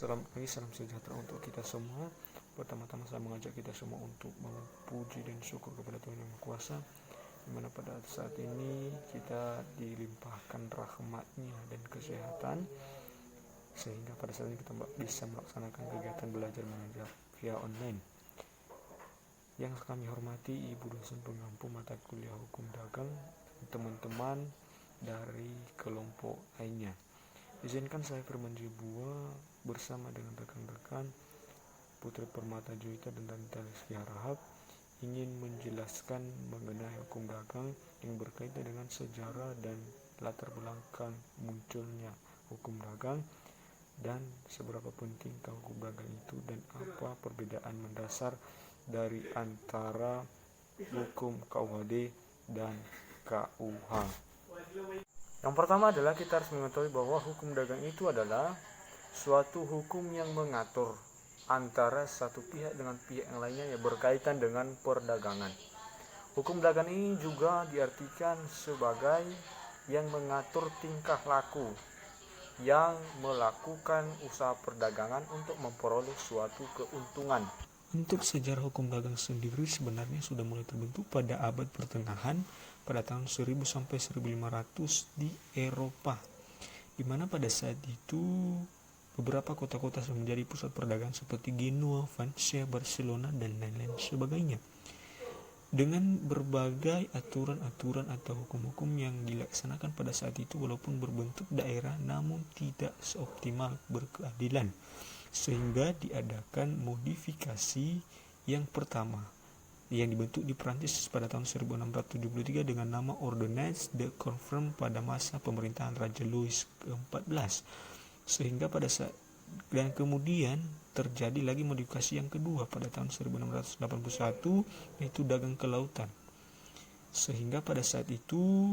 Selamat pagi, salam sejahtera untuk kita semua. Pertama-tama saya mengajak kita semua untuk memuji dan syukur kepada Tuhan Yang Maha Kuasa, dimana pada saat ini kita dilimpahkan rahmat-Nya dan kesehatan, sehingga pada saat ini kita bisa melaksanakan kegiatan belajar mengajar via online. Yang kami hormati Ibu dosen pengampu mata kuliah hukum dagang, teman-teman dari kelompok lainnya. Izinkan saya Firman Jibua bersama dengan rekan-rekan Putri Permata Juwita dan Tante Rizky Harahap ingin menjelaskan mengenai hukum dagang yang berkaitan dengan sejarah dan latar belakang munculnya hukum dagang, dan seberapa pentingkah hukum dagang itu, dan apa perbedaan mendasar dari antara hukum KUHD dan KUH. Yang pertama adalah kita harus mengetahui bahwa hukum dagang itu adalah suatu hukum yang mengatur antara satu pihak dengan pihak yang lainnya yang berkaitan dengan perdagangan. Hukum dagang ini juga diartikan sebagai yang mengatur tingkah laku yang melakukan usaha perdagangan untuk memperoleh suatu keuntungan. Untuk sejarah hukum dagang sendiri sebenarnya sudah mulai terbentuk pada abad pertengahan pada tahun 1000 sampai 1500 di Eropa, di mana pada saat itu beberapa kota-kota sudah menjadi pusat perdagangan seperti Genoa, Valencia, Barcelona, dan lain-lain sebagainya. Dengan berbagai aturan-aturan atau hukum-hukum yang dilaksanakan pada saat itu, walaupun berbentuk daerah namun tidak seoptimal berkeadilan, sehingga diadakan modifikasi yang pertama yang dibentuk di Prancis pada tahun 1673 dengan nama Ordonnance de Confirme pada masa pemerintahan Raja Louis XIV, sehingga pada saat dan kemudian terjadi lagi modifikasi yang kedua pada tahun 1681, yaitu dagang ke lautan, sehingga pada saat itu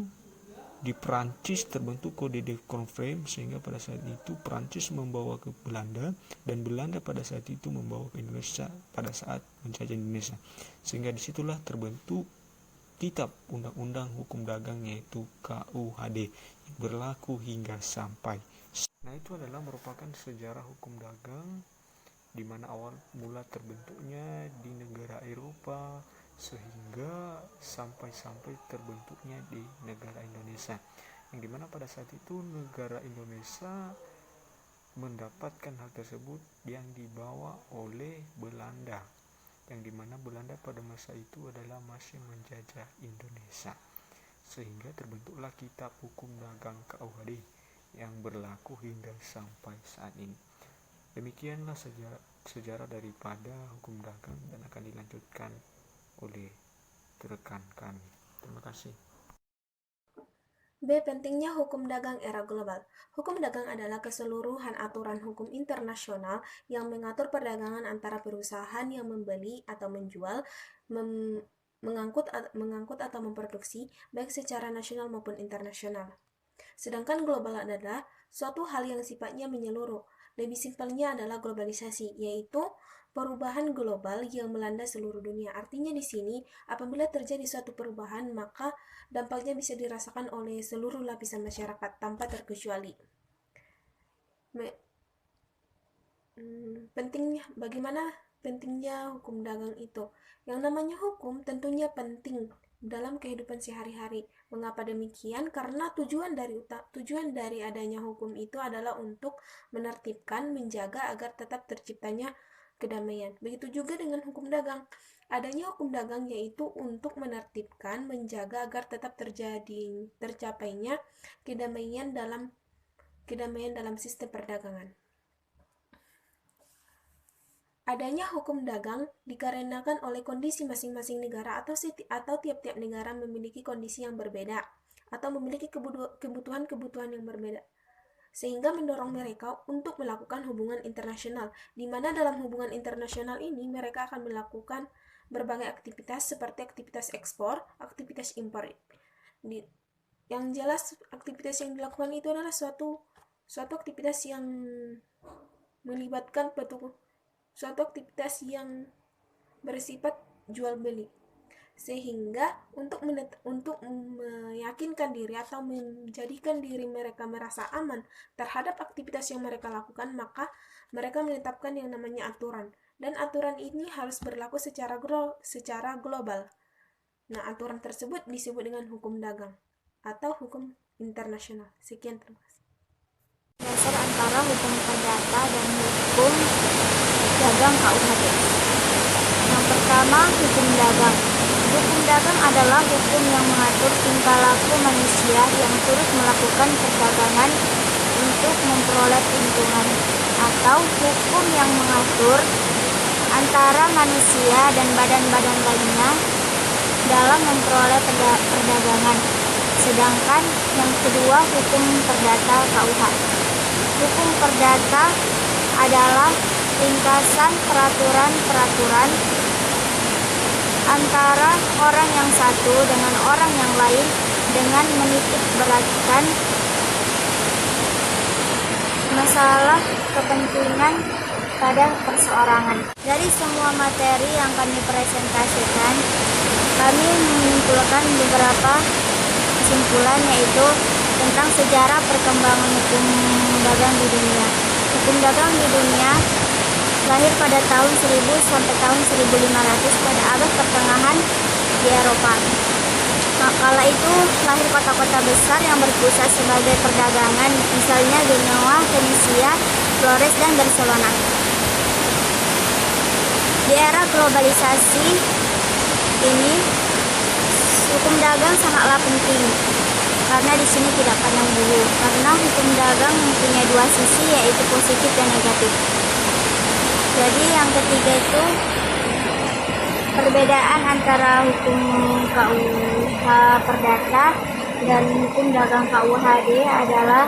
di Prancis terbentuk Code de Confirme, sehingga pada saat itu Prancis membawa ke Belanda dan Belanda pada saat itu membawa ke Indonesia pada saat menjajah Indonesia, sehingga disitulah terbentuk kitab undang-undang hukum dagang yaitu KUHD yang berlaku hingga sampai. Nah, itu adalah merupakan sejarah hukum dagang di mana awal mula terbentuknya di negara Eropa sehingga sampai terbentuknya di negara Indonesia, yang dimana pada saat itu negara Indonesia mendapatkan hal tersebut yang dibawa oleh Belanda, yang dimana Belanda pada masa itu adalah masih menjajah Indonesia, sehingga terbentuklah kitab hukum dagang KUHD yang berlaku hingga sampai saat ini. Demikianlah sejarah daripada hukum dagang dan akan dilanjutkan oleh rekan kami. Terima kasih. B. Pentingnya hukum dagang era global. Hukum dagang adalah keseluruhan aturan hukum internasional yang mengatur perdagangan antara perusahaan yang membeli atau menjual, mengangkut atau memproduksi, baik secara nasional maupun internasional. Sedangkan global adalah suatu hal yang sifatnya menyeluruh. Lebih simpelnya adalah globalisasi, yaitu perubahan global yang melanda seluruh dunia. Artinya di sini, apabila terjadi suatu perubahan, maka dampaknya bisa dirasakan oleh seluruh lapisan masyarakat tanpa terkecuali. Bagaimana pentingnya hukum dagang itu? Yang namanya hukum tentunya penting dalam kehidupan sehari-hari. Mengapa demikian? Karena tujuan dari adanya hukum itu adalah untuk menertibkan, menjaga agar tetap terciptanya kedamaian. Begitu juga dengan hukum dagang. Adanya hukum dagang yaitu untuk menertibkan, menjaga agar tetap tercapainya kedamaian dalam sistem perdagangan. Adanya hukum dagang dikarenakan oleh kondisi masing-masing negara atau tiap-tiap negara memiliki kondisi yang berbeda atau memiliki kebutuhan yang berbeda, sehingga mendorong mereka untuk melakukan hubungan internasional, di mana dalam hubungan internasional ini mereka akan melakukan berbagai aktivitas seperti aktivitas ekspor, aktivitas impor. Yang jelas aktivitas yang dilakukan itu adalah suatu aktivitas yang melibatkan suatu aktivitas yang bersifat jual beli, sehingga untuk meyakinkan diri atau menjadikan diri mereka merasa aman terhadap aktivitas yang mereka lakukan, maka Mereka menetapkan yang namanya aturan, dan aturan ini harus berlaku secara global. Nah, aturan tersebut disebut dengan hukum dagang atau hukum internasional. Sekian, terima kasih. Dasar antara hukum perdata dan hukum dagang KUHP. Yang pertama, hukum dagang. Hukum dagang adalah hukum yang mengatur tingkah laku manusia yang turut melakukan perdagangan untuk memperoleh keuntungan, atau hukum yang mengatur antara manusia dan badan-badan lainnya dalam memperoleh perdagangan. Sedangkan yang kedua, hukum perdata KUH. Hukum perdata adalah ringkasan peraturan-peraturan antara orang yang satu dengan orang yang lain dengan menitik beratkan masalah kepentingan pada perseorangan. Dari semua materi yang kami presentasikan, kami menyimpulkan beberapa kesimpulan, yaitu tentang sejarah perkembangan hukum dagang di dunia. Hukum dagang di dunia lahir pada tahun 1000 sampai tahun 1500 pada abad pertengahan di Eropa. Kala itu lahir kota-kota besar yang berpusat sebagai perdagangan, misalnya Genoa, Venesia, Flores, dan Barcelona. Di era globalisasi ini, hukum dagang sangatlah penting karena di sini tidak pandang bulu. Karena hukum dagang mempunyai dua sisi, yaitu positif dan negatif. Jadi yang ketiga itu perbedaan antara hukum KUH perdata dan hukum dagang KUHD adalah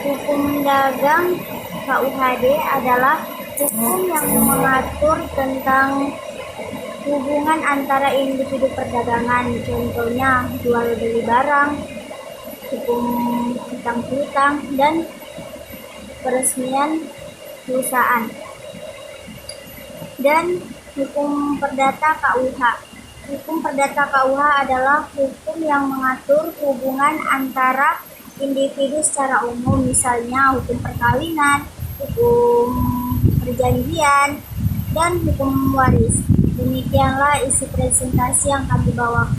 hukum dagang KUHD adalah hukum yang mengatur tentang hubungan antara individu perdagangan, contohnya jual beli barang, hukum hutang piutang, dan peresmian perusahaan. Dan hukum perdata KUH. Hukum perdata KUH adalah hukum yang mengatur hubungan antara individu secara umum, misalnya hukum perkawinan, hukum perjanjian, dan hukum waris. Demikianlah isi presentasi yang kami bawakan.